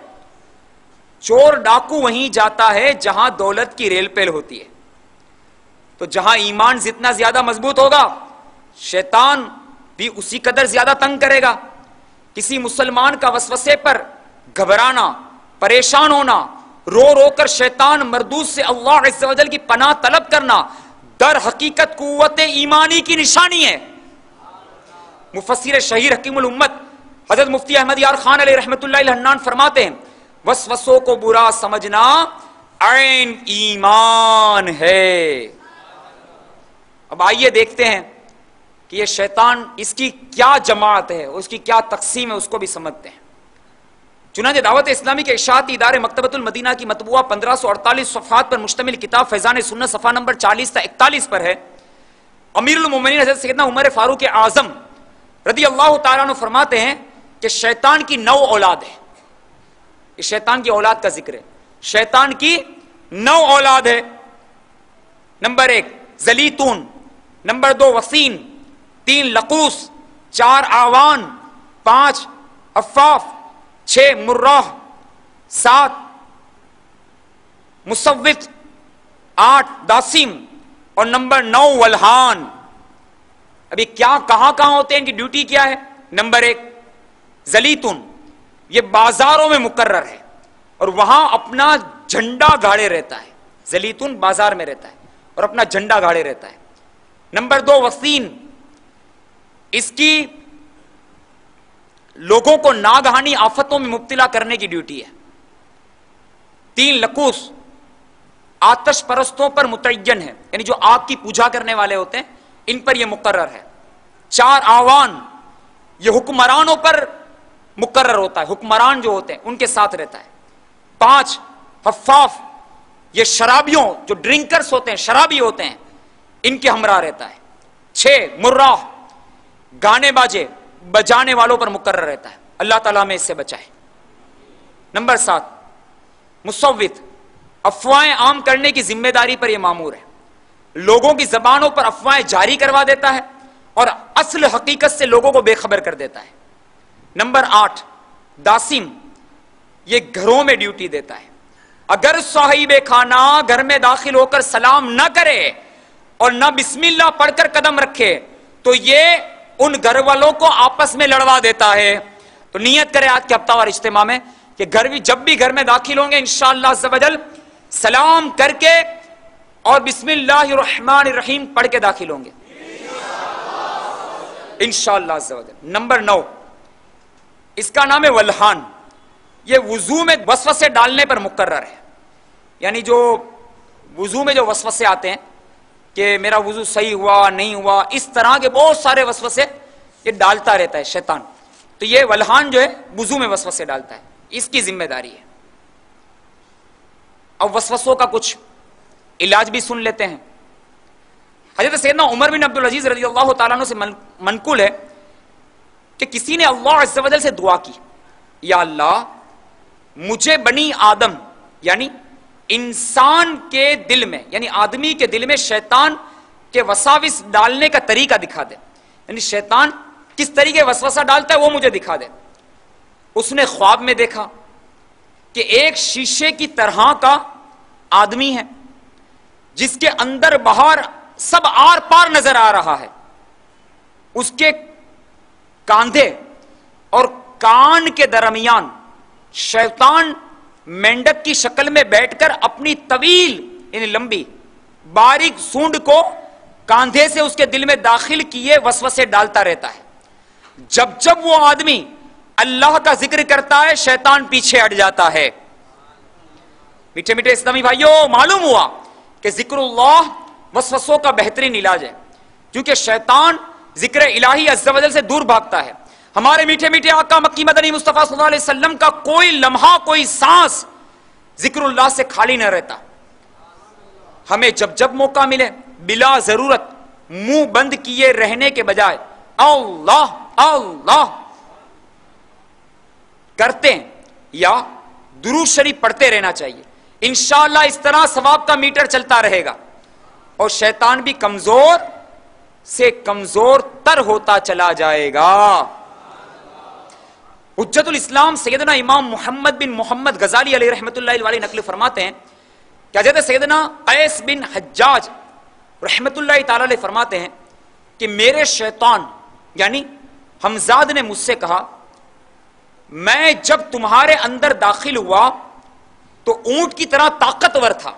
B: چور ڈاکو وہیں جاتا ہے جہاں دولت کی ریل پیل ہوتی ہے، تو جہاں ایمان جتنا زیادہ مضبوط ہوگا شیطان بھی اسی قدر زیادہ تنگ کرے گا۔ کسی مسلمان کا وسوسے پر گھبرانا، پریشان ہونا، رو رو کر شیطان مردود سے اللہ عز و جل کی پناہ طلب کرنا در حقیقت قوت ایمانی کی نشانی ہے۔ مفسر شہیر حکیم الامت حضرت مفتی احمد یار خان علیہ رحمت اللہ الحنان فرماتے ہیں وسوسوں کو برا سمجھنا عین ایمان ہے۔ اب آئیے دیکھتے ہیں کہ یہ شیطان اس کی کیا جماعت ہے، اس کی کیا تقسیم ہے، اس کو بھی سمجھتے ہیں۔ چنانچہ دعوت اسلامی کے اشاعتی ادارے مکتبۃ المدینہ کی مطبوعہ 1548 صفحات پر مشتمل کتاب فیضان سنت صفحہ نمبر 40 تا 41 پر ہے، امیر المومنین حضرت سیدنا عمر فاروق اعظم رضی اللہ تعالیٰ عنہ فرماتے ہیں کہ شیطان کی 9 اولاد ہے۔ اس شیطان کی اولاد کا ذکر ہے، شیطان کی 9 اولاد ہے۔ نمبر 1 زلیتون، نمبر 2 وسین، 3 لقوس، 4 آوان، 5 افاف، 6 مراح، 7 مصوت، 8 داسم، اور نمبر 9 ولہان۔ ابھی کیا کہاں ہوتے ہیں، ان کی ڈیوٹی کیا ہے؟ نمبر 1 زلیتون، یہ بازاروں میں مقرر ہے اور وہاں اپنا جھنڈا گاڑے رہتا ہے۔ زلیتون بازار میں رہتا ہے اور اپنا جھنڈا گاڑے رہتا ہے۔ نمبر 2 وسین، اس کی لوگوں کو ناگہانی آفتوں میں مبتلا کرنے کی ڈیوٹی ہے۔ 3 لقوس، آتش پرستوں پر متعین ہے، یعنی جو آگ کی پوجا کرنے والے ہوتے ہیں ان پر یہ مقرر ہے۔ 4 آوان، یہ حکمرانوں پر مقرر ہوتا ہے، حکمران جو ہوتے ہیں ان کے ساتھ رہتا ہے۔ 5 حفاف، یہ شرابیوں جو ڈرنکرز ہوتے ہیں، شرابی ہوتے ہیں، ان کے ہمراہ رہتا ہے۔ 6 مراح، گانے باجے بجانے والوں پر مقرر رہتا ہے، اللہ تعالیٰ میں اس سے بچائے۔ نمبر 7 مصوت، افواہیں عام کرنے کی ذمہ داری پر یہ مامور ہے، لوگوں کی زبانوں پر افواہیں جاری کروا دیتا ہے اور اصل حقیقت سے لوگوں کو بے خبر کر دیتا ہے۔ نمبر 8، داسم، یہ گھروں میں ڈیوٹی دیتا ہے۔ اگر صاحب کھانا گھر میں داخل ہو کر سلام نہ کرے اور نہ بسم اللہ پڑھ کر قدم رکھے تو یہ ان گھر والوں کو آپس میں لڑوا دیتا ہے۔ تو نیت کرے آج کے ہفتہ وار اجتماع میں کہ جب بھی گھر میں داخل ہوں گے انشاءاللہ عز و جل سلام کر کے اور بسم اللہ الرحمن الرحیم پڑھ کے داخل ہوں گے انشاءاللہ عز و جل۔ نمبر 9، اس کا نام ہے ولحان۔ یہ وضو میں وسوسے ڈالنے پر مقرر ہے، یعنی جو وضو میں جو وسوسے آتے ہیں کہ میرا وضو صحیح ہوا نہیں ہوا، اس طرح کے بہت سارے وسوسے یہ ڈالتا رہتا ہے شیطان۔ تو یہ ولحان جو ہے وضو میں وسوسے ڈالتا ہے، اس کی ذمہ داری ہے۔ اب وسوسوں کا کچھ علاج بھی سن لیتے ہیں۔ حضرت سیدنا عمر بن عبدالعزیز رضی اللہ تعالیٰ عنہ سے منقول ہے کہ کسی نے اللہ عز و جل سے دعا کی، یا اللہ مجھے بنی آدم یعنی انسان کے دل میں، یعنی آدمی کے دل میں شیطان کے وساوس ڈالنے کا طریقہ دکھا دے، یعنی شیطان کس طریقے وسوسہ ڈالتا ہے وہ مجھے دکھا دے۔ اس نے خواب میں دیکھا کہ ایک شیشے کی طرح کا آدمی ہے جس کے اندر باہر سب آر پار نظر آ رہا ہے، اس کے کاندھے اور کان کے درمیان شیطان مینڈک کی شکل میں بیٹھ کر اپنی طویل یعنی لمبی باریک سونڈ کو کاندھے سے اس کے دل میں داخل کیے وسوسے ڈالتا رہتا ہے۔ جب جب وہ آدمی اللہ کا ذکر کرتا ہے شیطان پیچھے ہٹ جاتا ہے۔ میٹھے میٹھے اسلامی بھائیوں، معلوم ہوا کہ ذکر اللہ وسوسوں کا بہترین علاج ہے، کیونکہ شیطان ذکر الہی عز و جل سے دور بھاگتا ہے۔ ہمارے میٹھے میٹھے آقا مکی مدنی مصطفیٰ صلی اللہ علیہ وسلم کا کوئی لمحہ کوئی سانس ذکر اللہ سے خالی نہ رہتا۔ ہمیں جب جب موقع ملے بلا ضرورت منہ بند کیے رہنے کے بجائے اللہ اللہ کرتے ہیں یا درود شریف پڑھتے رہنا چاہیے۔ انشاءاللہ اس طرح ثواب کا میٹر چلتا رہے گا اور شیطان بھی کمزور سے کمزور تر ہوتا چلا جائے گا۔ حجت الاسلام سیدنا امام محمد بن محمد غزالی علیہ رحمۃ اللہ علیہ نقل فرماتے ہیں کہ حضرت سیدنا قیس بن حجاج رحمۃ اللہ تعالی علیہ فرماتے ہیں کہ میرے شیطان یعنی حمزاد نے مجھ سے کہا، میں جب تمہارے اندر داخل ہوا تو اونٹ کی طرح طاقتور تھا،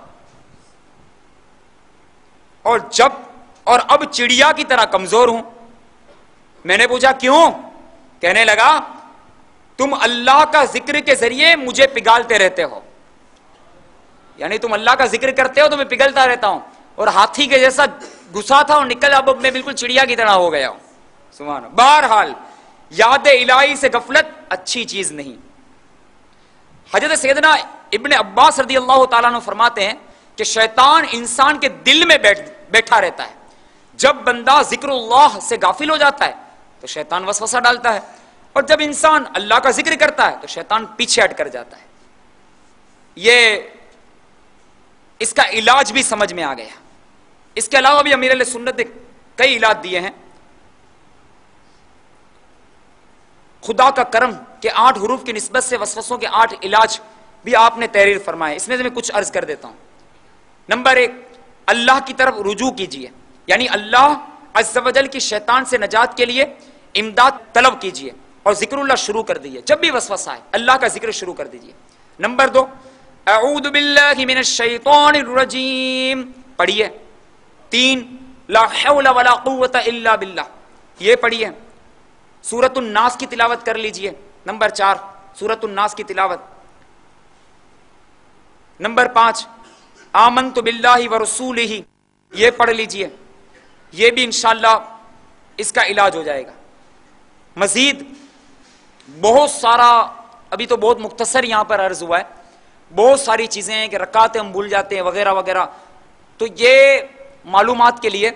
B: اور اب چڑیا کی طرح کمزور ہوں۔ میں نے پوچھا کیوں؟ کہنے لگا تم اللہ کا ذکر کے ذریعے مجھے پگھالتے رہتے ہو، یعنی تم اللہ کا ذکر کرتے ہو تو میں پگھلتا رہتا ہوں، اور ہاتھی کے جیسا گھسا تھا اور نکل اب میں بالکل چڑیا کی طرح ہو گیا ہوں۔ سبحان اللہ۔ بہرحال یاد الہی سے غفلت اچھی چیز نہیں۔ حضرت سیدنا ابن عباس رضی اللہ تعالیٰ عنہ فرماتے ہیں کہ شیطان انسان کے دل میں بیٹھا رہتا ہے، جب بندہ ذکر اللہ سے غافل ہو جاتا ہے تو شیطان وسوسہ ڈالتا ہے، اور جب انسان اللہ کا ذکر کرتا ہے تو شیطان پیچھے ہٹ کر جاتا ہے۔ یہ اس کا علاج بھی سمجھ میں آ گیا۔ اس کے علاوہ بھی امیر علیہ سنت نے کئی علاج دیے ہیں۔ خدا کا کرم کے 8 حروف کی نسبت سے وسوسوں کے 8 علاج بھی آپ نے تحریر فرمائے، اس میں سے میں کچھ عرض کر دیتا ہوں۔ نمبر 1، اللہ کی طرف رجوع کیجئے، یعنی اللہ عز و جل کی شیطان سے نجات کے لیے امداد طلب کیجئے اور ذکر اللہ شروع کر دیجئے۔ جب بھی وسوسہ آئے اللہ کا ذکر شروع کر دیجئے۔ نمبر 2، اعوذ باللہ من الشیطان الرجیم پڑھیے۔ 3، لا حول ولا قوت الا باللہ، یہ پڑھیے۔ سورۃ الناس کی تلاوت کر لیجئے۔ نمبر 4، سورۃ الناس کی تلاوت۔ نمبر 5، آمنت باللہ ورسولہ، یہ پڑھ لیجئے، یہ بھی انشاءاللہ اس کا علاج ہو جائے گا۔ مزید بہت سارا، ابھی تو بہت مختصر یہاں پر عرض ہوا ہے، بہت ساری چیزیں ہیں کہ رکعتیں ہم بھول جاتے ہیں وغیرہ وغیرہ، تو یہ معلومات کے لیے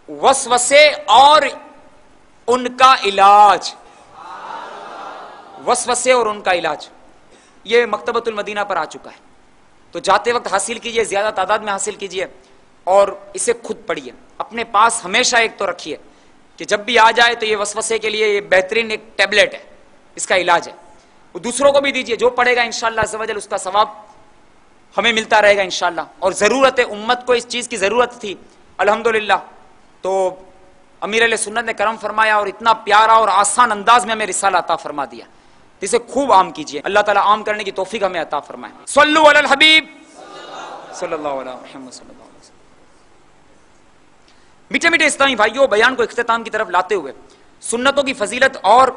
B: وسوسے اور ان کا علاج، وسوسے اور ان کا علاج یہ مکتبۃ المدینہ پر آ چکا ہے، تو جاتے وقت حاصل کیجئے، زیادہ تعداد میں حاصل کیجئے اور اسے خود پڑھیے، اپنے پاس ہمیشہ ایک تو رکھیے، کہ جب بھی آ جائے تو یہ وسوسے کے لیے یہ بہترین ایک ٹیبلٹ ہے، اس کا علاج ہے، وہ دوسروں کو بھی دیجئے، جو پڑھے گا انشاءاللہ عز و جل اس کا ثواب ہمیں ملتا رہے گا انشاءاللہ. اور ضرورت ہے، امت کو اس چیز کی ضرورت تھی الحمدللہ. تو امیر علیہ سنت نے کرم فرمایا اور اتنا پیارا اور آسان انداز میں ہمیں رسالہ عطا فرما دیا، اسے خوب عام کیجئے. اللہ تعالیٰ عام کرنے کی توفیق ہمیں عطا فرمائے. صلو علی الحبیب صلی اللہ علیہ محمد صلی اللہ علیہ وسلم. میٹھے میٹھے اسلامی بھائیوں، بیان کو اختتام کی طرف لاتے ہوئے سنتوں کی فضیلت اور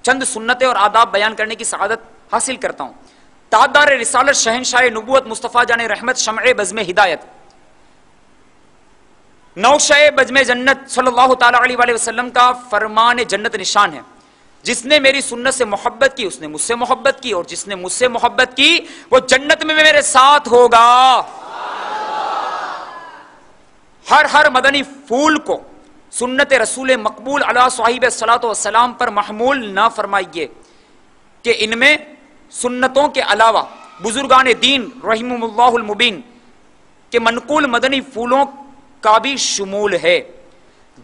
B: چند سنتیں اور آداب بیان کرنے کی سعادت حاصل کرتا ہوں. تاجدار رسالت، شہنشاہ نبوت، مصطفیٰ جان رحمت، شمع بزم ہدایت، نوشہ بزم جنت صلی اللہ تعالی علیہ وآلہ وسلم کا فرمان جنت نشان ہے. جس نے میری سنت سے محبت کی اس نے مجھ سے محبت کی، اور جس نے مجھ سے محبت کی وہ جنت میں میرے ساتھ ہوگا. ہر مدنی پھول کو سنت رسول مقبول علی صاحب الصلاۃ والسلام پر محمول نہ فرمائیے کہ ان میں سنتوں کے علاوہ بزرگان دین رحمہم اللہ المبین کے منقول مدنی پھولوں کا بھی شمول ہے.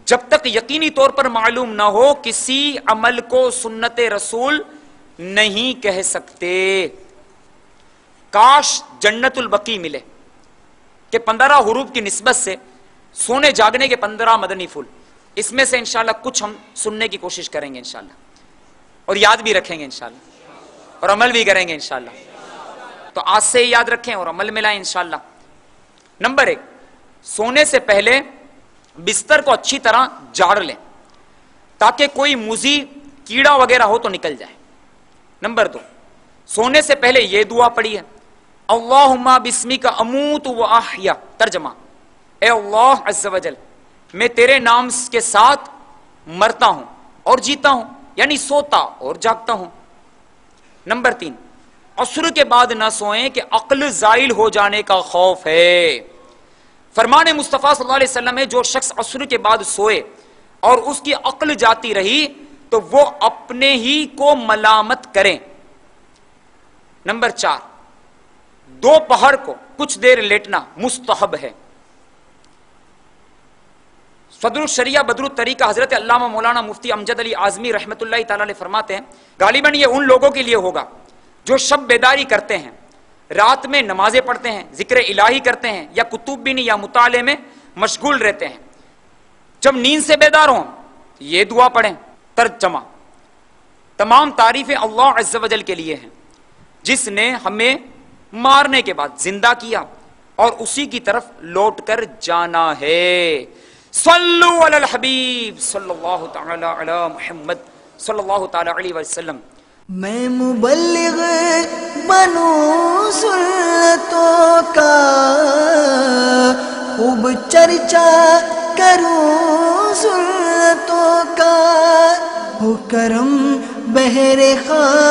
B: جب تک یقینی طور پر معلوم نہ ہو کسی عمل کو سنت رسول نہیں کہہ سکتے. کاش جنت البقیع ملے کہ 15 حروف کی نسبت سے سونے جاگنے کے 15 مدنی پھول، اس میں سے انشاءاللہ کچھ ہم سننے کی کوشش کریں گے انشاءاللہ، اور یاد بھی رکھیں گے انشاءاللہ، اور عمل بھی کریں گے انشاءاللہ. تو آج سے یاد رکھیں اور عمل میں لائیں انشاءاللہ. نمبر 1، سونے سے پہلے بستر کو اچھی طرح جاڑ لیں تاکہ کوئی موذی کیڑا وغیرہ ہو تو نکل جائے. نمبر 2، سونے سے پہلے یہ دعا پڑھی ہے، اللہم بسمک اموت و احیا. ترجمہ، اے اللہ عز و جل، میں تیرے نام کے ساتھ مرتا ہوں اور جیتا ہوں، یعنی سوتا اور جاگتا ہوں. نمبر 3، عصر کے بعد نہ سوئیں کہ عقل زائل ہو جانے کا خوف ہے. فرمان مصطفیٰ صلی اللہ علیہ وسلم ہے، جو شخص عصر کے بعد سوئے اور اس کی عقل جاتی رہی تو وہ اپنے ہی کو ملامت کریں. نمبر 4، دوپہر کو کچھ دیر لیٹنا مستحب ہے. صدر الشریعہ بدر الطریقہ حضرت علامہ مولانا مفتی امجد علی اعظمی رحمۃ اللہ تعالی علیہ فرماتے ہیں، غالباً یہ ان لوگوں کے لیے ہوگا جو شب بیداری کرتے ہیں، رات میں نمازیں پڑھتے ہیں، ذکر الہی کرتے ہیں، یا کتب بینی یا مطالعے میں مشغول رہتے ہیں. جب نیند سے بیدار ہوں یہ دعا پڑھیں. ترجمہ، تمام تعریفیں اللہ عز و جل کے لیے ہیں جس نے ہمیں مارنے کے بعد زندہ کیا اور اسی کی طرف لوٹ کر جانا ہے. صلو علی الحبیب صلی اللہ تعالی علی محمد صلی اللہ تعالی علیہ وسلم.
A: میں مبلغ بنوں سنتوں کا، خوب چرچا کروں سنتوں کا، ہو کرم بہر خواہ